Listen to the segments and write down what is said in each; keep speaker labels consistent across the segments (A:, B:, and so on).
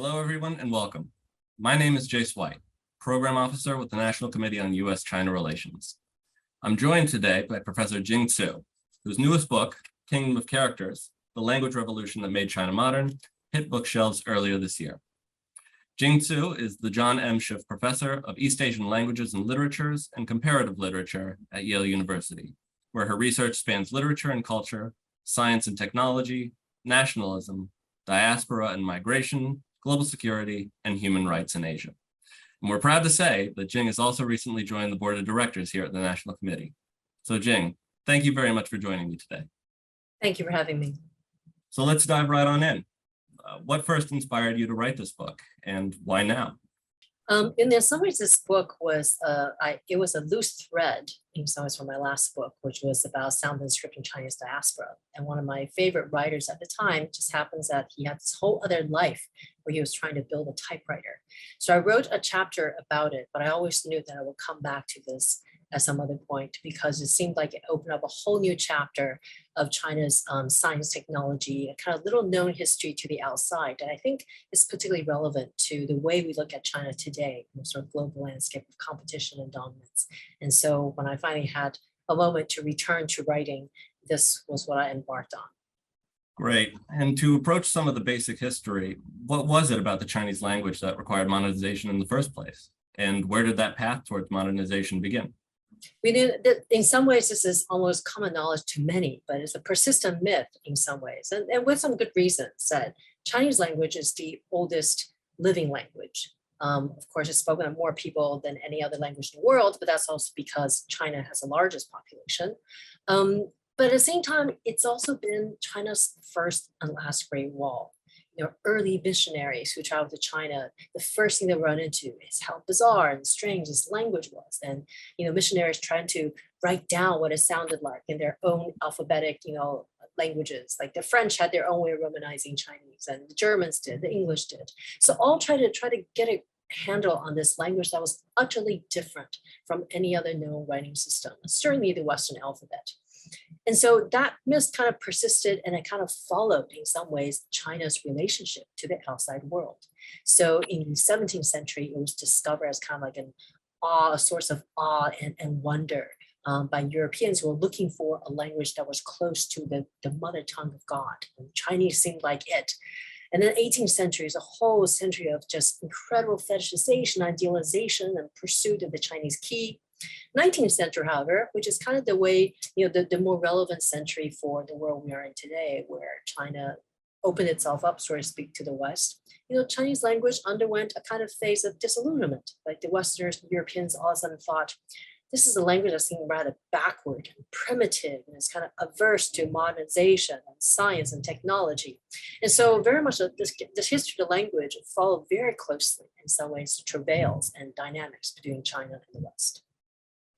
A: Hello, everyone, and welcome. My name is Jace White, Program Officer with the National Committee on U.S.-China Relations. I'm joined today by Professor Jing Tsu, whose newest book, Kingdom of Characters, The Language Revolution That Made China Modern, hit bookshelves earlier this year. Jing Tsu is the John M. Schiff Professor of East Asian Languages and Literatures and Comparative Literature at Yale University, where her research spans literature and culture, science and technology, nationalism, diaspora and migration, global security, and human rights in Asia. And we're proud to say that Jing has also recently joined the board of directors here at the National Committee. So Jing, thank you very much for joining me today.
B: Thank you for having me.
A: So let's dive right on in. What first inspired you to write this book, and why now?
B: In some ways, this book was, it was a loose thread in some ways from my last book, which was about sound and script in Chinese diaspora. And one of my favorite writers at the time just happens that he had this whole other life where he was trying to build a typewriter. So I wrote a chapter about it, but I always knew that I would come back to this at some other point because it seemed like it opened up a whole new chapter of China's science, technology, a kind of little known history to the outside. And I think it's particularly relevant to the way we look at China today, in the sort of global landscape of competition and dominance. And so when I finally had a moment to return to writing, this was what I embarked on.
A: Great. And to approach some of the basic history, what was it about the Chinese language that required modernization in the first place? And where did that path towards modernization begin?
B: We knew that in some ways this is almost common knowledge to many, but it's a persistent myth in some ways, and with some good reasons. That Chinese language is the oldest living language. Of course, it's spoken by more people than any other language in the world, but that's also because China has the largest population. But at the same time, it's also been China's first and last Great Wall. Early visionaries who traveled to China, the first thing they run into is how bizarre and strange this language was. And, missionaries trying to write down what it sounded like in their own alphabetic, languages. Like the French had their own way of Romanizing Chinese, and the Germans did, the English did. So all try to get a handle on this language that was utterly different from any other known writing system, certainly the Western alphabet. And so that myth kind of persisted, and it kind of followed in some ways China's relationship to the outside world. So in the 17th century, it was discovered as kind of like a source of awe and wonder by Europeans who were looking for a language that was close to the mother tongue of God. And Chinese seemed like it. And then 18th century is a whole century of just incredible fetishization, idealization, and pursuit of the Chinese key. 19th century, however, which is kind of the way, the more relevant century for the world we are in today, where China opened itself up, so to speak, to the West. Chinese language underwent a kind of phase of disillusionment. Like the Westerners, Europeans all of a sudden thought, this is a language that seemed rather backward and primitive, and it's kind of averse to modernization and science and technology. And so very much this history of the language followed very closely, in some ways, the travails and dynamics between China and the West.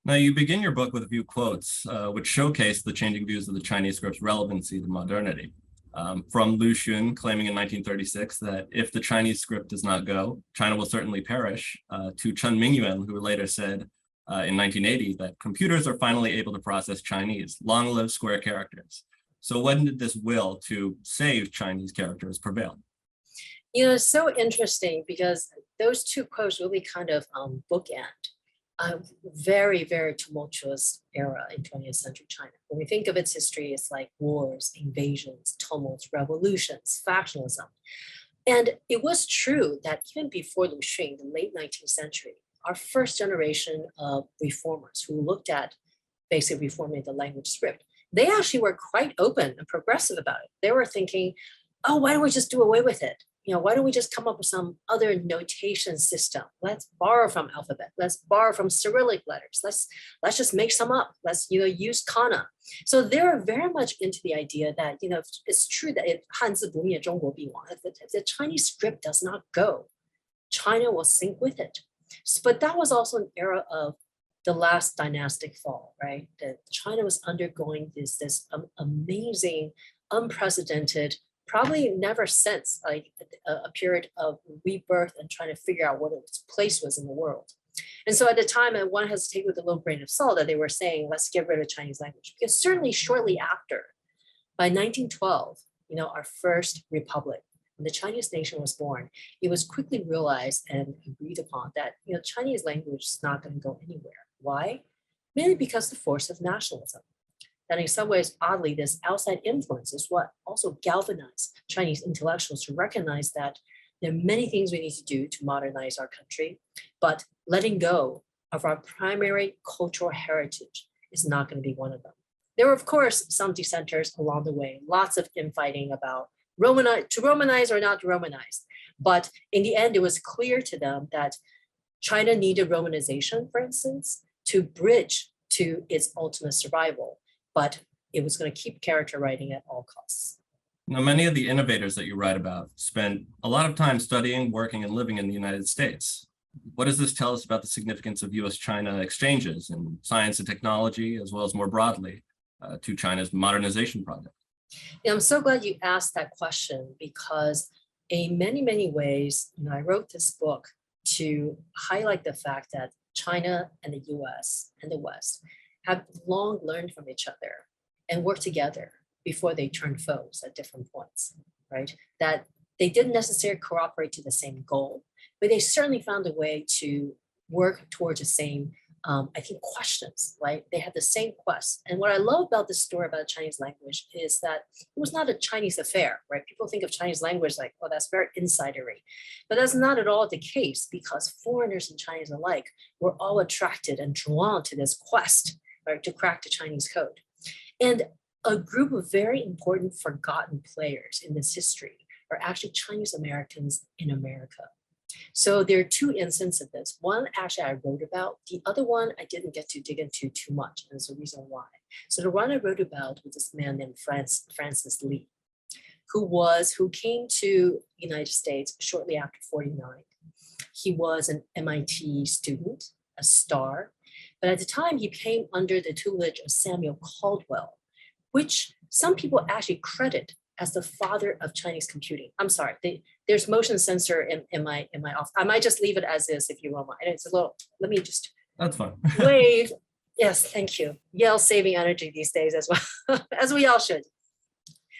A: Now, you begin your book with a few quotes, which showcase the changing views of the Chinese script's relevancy to modernity. From Lu Xun claiming in 1936 that if the Chinese script does not go, China will certainly perish, to Chen Mingyuan, who later said in 1980 that computers are finally able to process Chinese, long live square characters. So when did this will to save Chinese characters prevail?
B: It's so interesting because those two quotes really kind of bookend a very, very tumultuous era in 20th century China. When we think of its history, it's like wars, invasions, tumults, revolutions, factionalism. And it was true that even before Lu Xun, the late 19th century, our first generation of reformers who looked at basically reforming the language script, they actually were quite open and progressive about it. They were thinking, oh, why don't we just do away with it? Why don't we just come up with some other notation system? Let's borrow from alphabet. Let's borrow from Cyrillic letters. Let's just make some up. Let's use kana. So they're very much into the idea that it's true that if the Chinese script does not go, China will sink with it. But that was also an era of the last dynastic fall, right? That China was undergoing this amazing, unprecedented, probably never since like a period of rebirth and trying to figure out what its place was in the world. And so at the time, one has to take with a little grain of salt that they were saying, let's get rid of Chinese language. Because certainly shortly after, by 1912, our first republic, when the Chinese nation was born, it was quickly realized and agreed upon that Chinese language is not going to go anywhere. Why? Mainly because the force of nationalism. That in some ways, oddly, this outside influence is what also galvanized Chinese intellectuals to recognize that there are many things we need to do to modernize our country, but letting go of our primary cultural heritage is not going to be one of them. There were, of course, some dissenters along the way, lots of infighting about to Romanize or not to Romanize. But in the end, it was clear to them that China needed Romanization, for instance, to bridge to its ultimate survival, but it was going to keep character writing at all costs.
A: Now, many of the innovators that you write about spent a lot of time studying, working, and living in the United States. What does this tell us about the significance of US-China exchanges in science and technology, as well as more broadly to China's modernization project?
B: I'm so glad you asked that question because in many, many ways, I wrote this book to highlight the fact that China and the US and the West have long learned from each other and worked together before they turned foes at different points, right? That they didn't necessarily cooperate to the same goal, but they certainly found a way to work towards the same, questions, right? They had the same quest. And what I love about this story about Chinese language is that it was not a Chinese affair, right? People think of Chinese language like, oh, that's very insidery. But that's not at all the case because foreigners and Chinese alike were all attracted and drawn to this quest, right, to crack the Chinese code. And a group of very important forgotten players in this history are actually Chinese Americans in America. So there are two instances of this. One actually I wrote about. The other one I didn't get to dig into too much, and there's a reason why. So the one I wrote about was this man named Francis Lee, who came to the United States shortly after 49. He was an MIT student, a star, but at the time he came under the tutelage of Samuel Caldwell, which some people actually credit as the father of Chinese computing. I'm sorry, there's motion sensor in my office. I might just leave it as is if you won't mind. It's a little, let me just
A: That's fine.
B: wave. Yes, thank you. Yale saving energy these days as well, as we all should.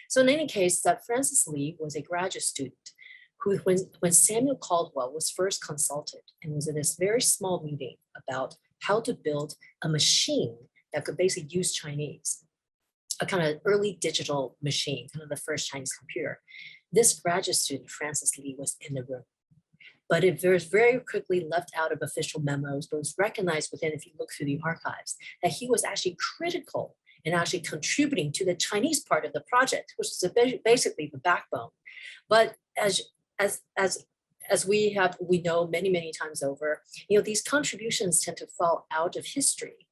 B: So in any case, that Francis Lee was a graduate student who, when Samuel Caldwell was first consulted and was in this very small meeting about how to build a machine that could basically use Chinese, a kind of early digital machine, kind of the first Chinese computer. This graduate student, Francis Lee, was in the room. But it was very quickly left out of official memos, but was recognized within, if you look through the archives, that he was actually critical and actually contributing to the Chinese part of the project, which is basically the backbone. But as we know many times over, these contributions tend to fall out of history.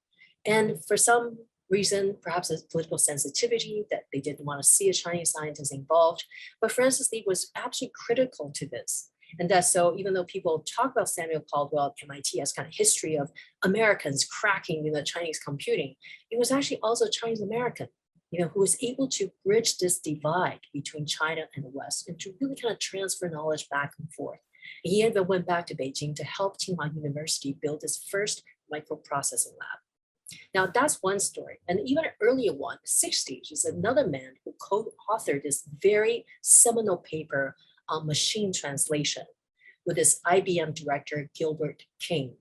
B: And for some reason, perhaps a political sensitivity that they didn't want to see a Chinese scientist involved. But Francis Lee was absolutely critical to this. And that's so even though people talk about Samuel Caldwell at MIT as kind of history of Americans cracking Chinese computing, it was actually also Chinese American, who was able to bridge this divide between China and the West and to really kind of transfer knowledge back and forth. And he even went back to Beijing to help Tsinghua University build its first microprocessing lab. Now that's one story. And even an earlier one, the 60s, is another man who co-authored this very seminal paper on machine translation with this IBM director, Gilbert King.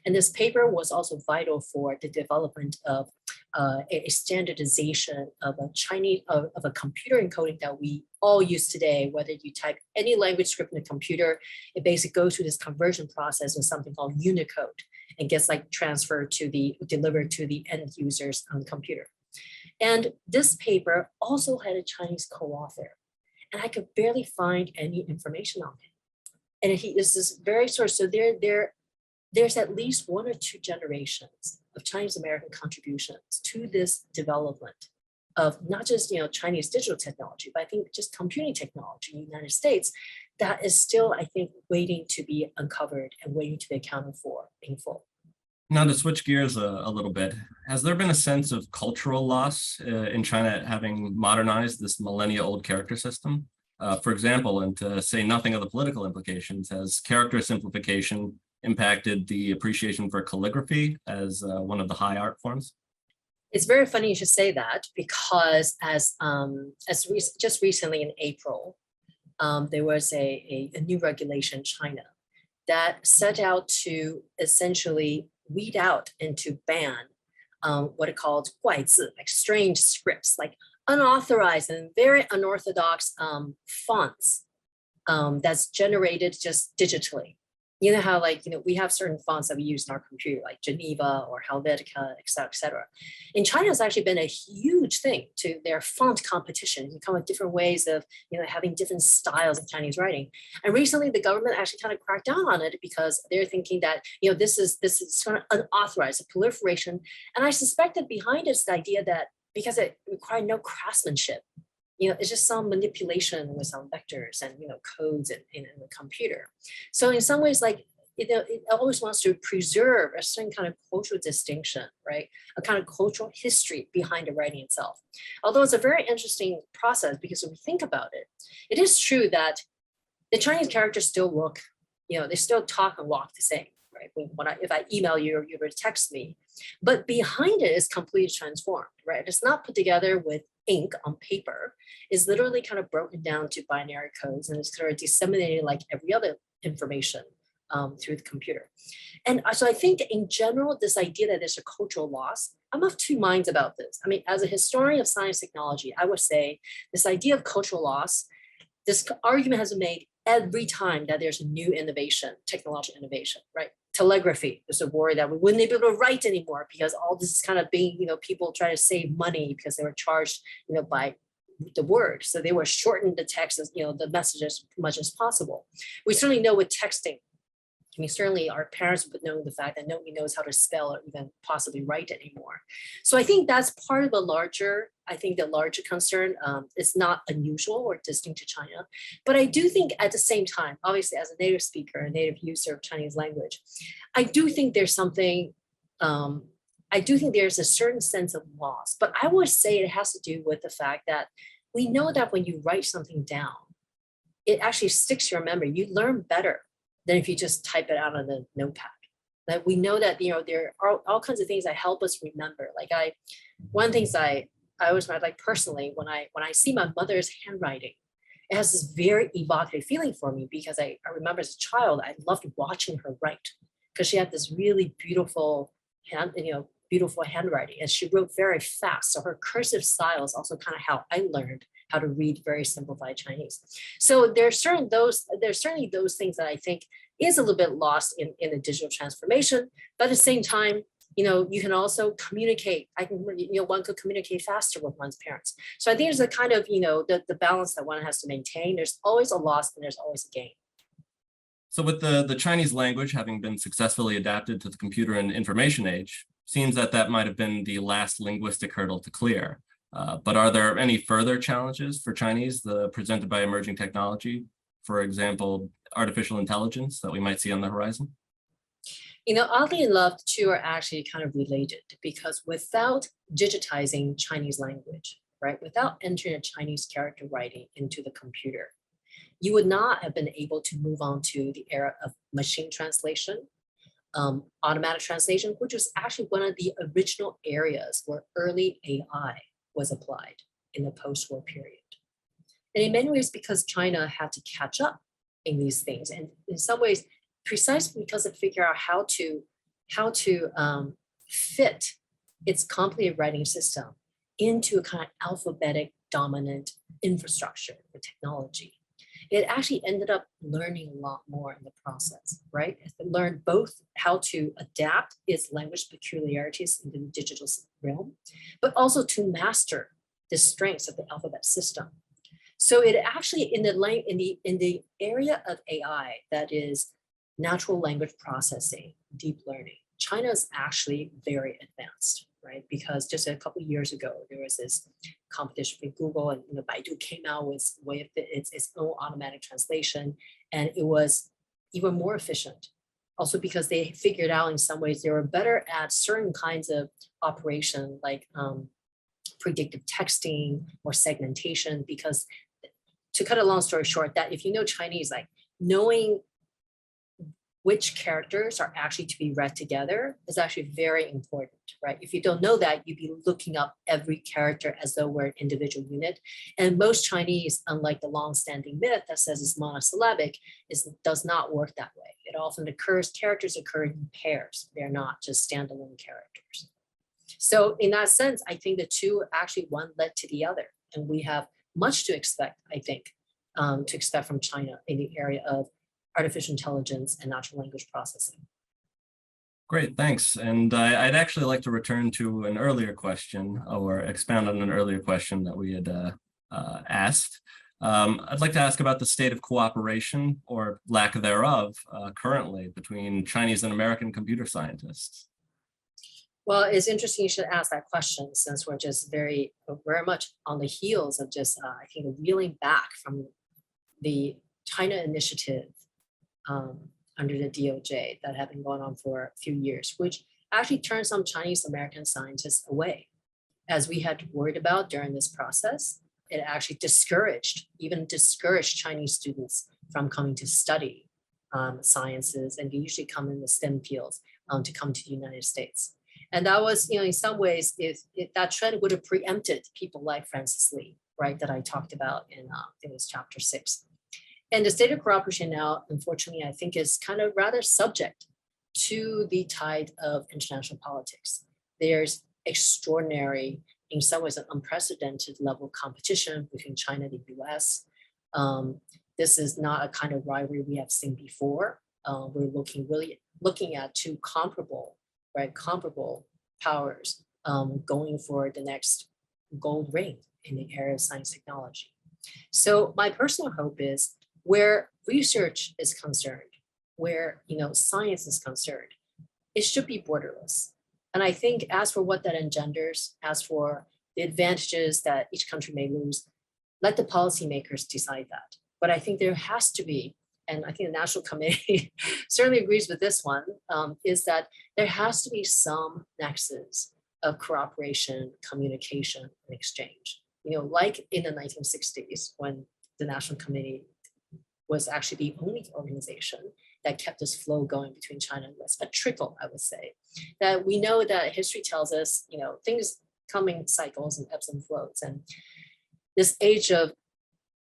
B: And this paper was also vital for the development of a standardization of a computer encoding that we all use today. Whether you type any language script in a computer, it basically goes through this conversion process with something called Unicode and gets delivered to the end users on the computer. And this paper also had a Chinese co-author, and I could barely find any information on him. And he is this very source. So there's at least one or two generations of Chinese American contributions to this development of not just Chinese digital technology, but I think just computing technology in the United States that is still, I think, waiting to be uncovered and waiting to be accounted for in full.
A: Now to switch gears a little bit, has there been a sense of cultural loss in China having modernized this millennia-old character system? For example, and to say nothing of the political implications, has character simplification impacted the appreciation for calligraphy as one of the high art forms?
B: It's very funny you should say that because just recently in April, there was a new regulation in China that set out to essentially weed out and to ban what it called 怪字, like strange scripts, like unauthorized and very unorthodox fonts that's generated just digitally. You know how, like, we have certain fonts that we use in our computer, like Geneva or Helvetica, et cetera, et cetera. In China, it's actually been a huge thing to their font competition. You come with different ways of, having different styles of Chinese writing. And recently, the government actually kind of cracked down on it because they're thinking that, this is kind of unauthorized, a proliferation. And I suspect that behind it is the idea that because it required no craftsmanship, it's just some manipulation with some vectors and, codes in the computer. So in some ways, like, it always wants to preserve a certain kind of cultural distinction, right? A kind of cultural history behind the writing itself. Although it's a very interesting process because when we think about it, it is true that the Chinese characters still look, they still talk and walk the same, right? If I email you or you were to text me, but behind it is completely transformed, right? It's not put together with ink on paper. Is literally kind of broken down to binary codes and it's sort of disseminated like every other information through the computer. And so I think in general, this idea that there's a cultural loss, I'm of two minds about this. I mean, as a historian of science technology, I would say this idea of cultural loss, this argument has been made every time that there's a new innovation, technological innovation, right? Telegraphy, there's a worry that we wouldn't be able to write anymore because all this is kind of being, people try to save money because they were charged, by the word. So they were shorten the text as, the message as much as possible. We certainly know with texting, I mean, certainly our parents would know the fact that nobody knows how to spell or even possibly write anymore. So I think that's part of the larger concern. It's not unusual or distinct to China, but I do think at the same time, obviously as a native speaker, a native user of Chinese language, I do think there's something, I do think there's a certain sense of loss, but I would say it has to do with the fact that we know that when you write something down, it actually sticks to your memory. You learn better than if you just type it out on the notepad. That we know that, there are all kinds of things that help us remember. Like one of the things I always like personally, when I see my mother's handwriting, it has this very evocative feeling for me because I remember as a child, I loved watching her write because she had this really beautiful beautiful handwriting, and she wrote very fast. So her cursive style is also kind of how I learned how to read very simplified Chinese. So there's certainly those things that I think is a little bit lost in the digital transformation. But at the same time, you can also communicate. One could communicate faster with one's parents. So I think there's a kind of, the balance that one has to maintain. There's always a loss and there's always a gain.
A: So with the Chinese language having been successfully adapted to the computer and information age, seems that might have been the last linguistic hurdle to clear. But are there any further challenges for Chinese presented by emerging technology? For example, artificial intelligence that we might see on the horizon?
B: Oddly enough, the two are actually kind of related because without digitizing Chinese language, right, without entering a Chinese character writing into the computer, you would not have been able to move on to the era of machine translation, automatic translation, which was actually one of the original areas where early AI was applied in the post-war period. And in many ways, because China had to catch up in these things, and in some ways, precisely because it figured out how to fit its complicated writing system into a kind of alphabetic dominant infrastructure for technology. It actually ended up learning a lot more in the process, right? It learned both how to adapt its language peculiarities in the digital realm, but also to master the strengths of the alphabet system. So it actually, in the area of AI, that is natural language processing, deep learning, China is actually very advanced, right? Because just a couple of years ago, there was this competition with Google, and Baidu came out with its own automatic translation, and it was even more efficient. Also because they figured out in some ways they were better at certain kinds of operation, like predictive texting or segmentation. Because to cut a long story short, that if you know Chinese, like knowing which characters are actually to be read together is actually very important, right? If you don't know that, you'd be looking up every character as though we're an individual unit. And most Chinese, unlike the long-standing myth that says it's monosyllabic, does not work that way. It often characters occur in pairs. They're not just standalone characters. So in that sense, I think the two actually one led to the other. And we have much to expect, I think, to expect from China in the area of artificial intelligence and natural language processing.
A: Great, thanks. And I'd actually like to return to an earlier question or expound on an earlier question that we had asked. I'd like to ask about the state of cooperation or lack thereof currently between Chinese and American computer scientists.
B: Well, it's interesting you should ask that question since we're just very much on the heels of just, I think, reeling back from the China initiative under the DOJ that had been going on for a few years, which actually turned some Chinese American scientists away. As we had worried about during this process, it actually even discouraged Chinese students from coming to study sciences, and they usually come in the STEM fields to come to the United States. And that was, in some ways, if that trend would have preempted people like Francis Lee, right, that I talked about in it was chapter 6. And the state of cooperation now, unfortunately, I think is kind of rather subject to the tide of international politics. There's extraordinary, in some ways, an unprecedented level of competition between China and the US. This is not a kind of rivalry we have seen before. We're looking at two comparable powers going for the next gold ring in the area of science technology. So my personal hope is where research is concerned, where science is concerned, it should be borderless. And I think as for what that engenders, as for the advantages that each country may lose, let the policymakers decide that. But I think there has to be, and I think the National Committee certainly agrees with this one, is that there has to be some nexus of cooperation, communication, and exchange. Like in the 1960s, when the National Committee was actually the only organization that kept this flow going between China and the US, a trickle, I would say. That we know that history tells us, things come in cycles and ebbs and flows. And this age of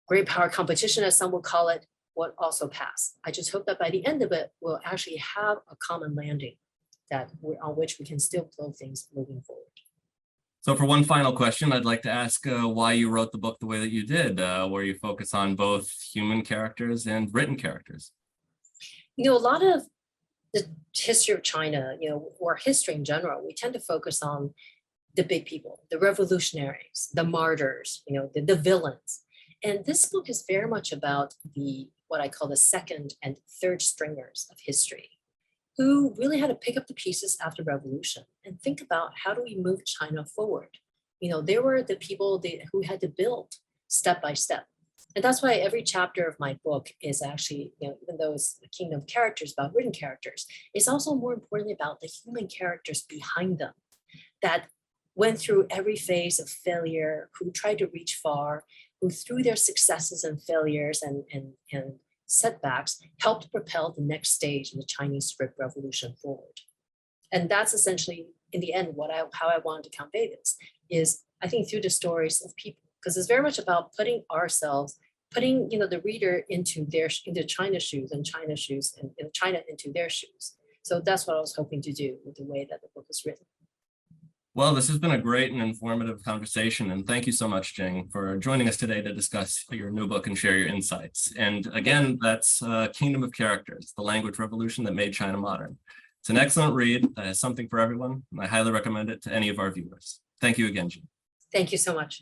B: great power competition, as some will call it, will also pass. I just hope that by the end of it, we'll actually have a common landing on which we can still flow things moving forward.
A: So for one final question, I'd like to ask why you wrote the book the way that you did, where you focus on both human characters and written characters.
B: A lot of the history of China, or history in general, we tend to focus on the big people, the revolutionaries, the martyrs, the villains. And this book is very much about what I call the second and third stringers of history, who really had to pick up the pieces after revolution and think about how do we move China forward. They were the people who had to build step by step. And that's why every chapter of my book is actually, even though it's a kingdom of characters about written characters, it's also more importantly about the human characters behind them that went through every phase of failure, who tried to reach far, who through their successes and failures and setbacks helped propel the next stage in the Chinese script revolution forward. And that's essentially, in the end, how I wanted to convey this is, I think, through the stories of people, because it's very much about putting the reader into China's shoes and China's shoes and China into their shoes. So that's what I was hoping to do with the way that the book is written.
A: Well, this has been a great and informative conversation, and thank you so much, Jing, for joining us today to discuss your new book and share your insights. And again, that's Kingdom of Characters, the language revolution that made China modern. It's an excellent read that has something for everyone, and I highly recommend it to any of our viewers. Thank you again, Jing.
B: Thank you so much.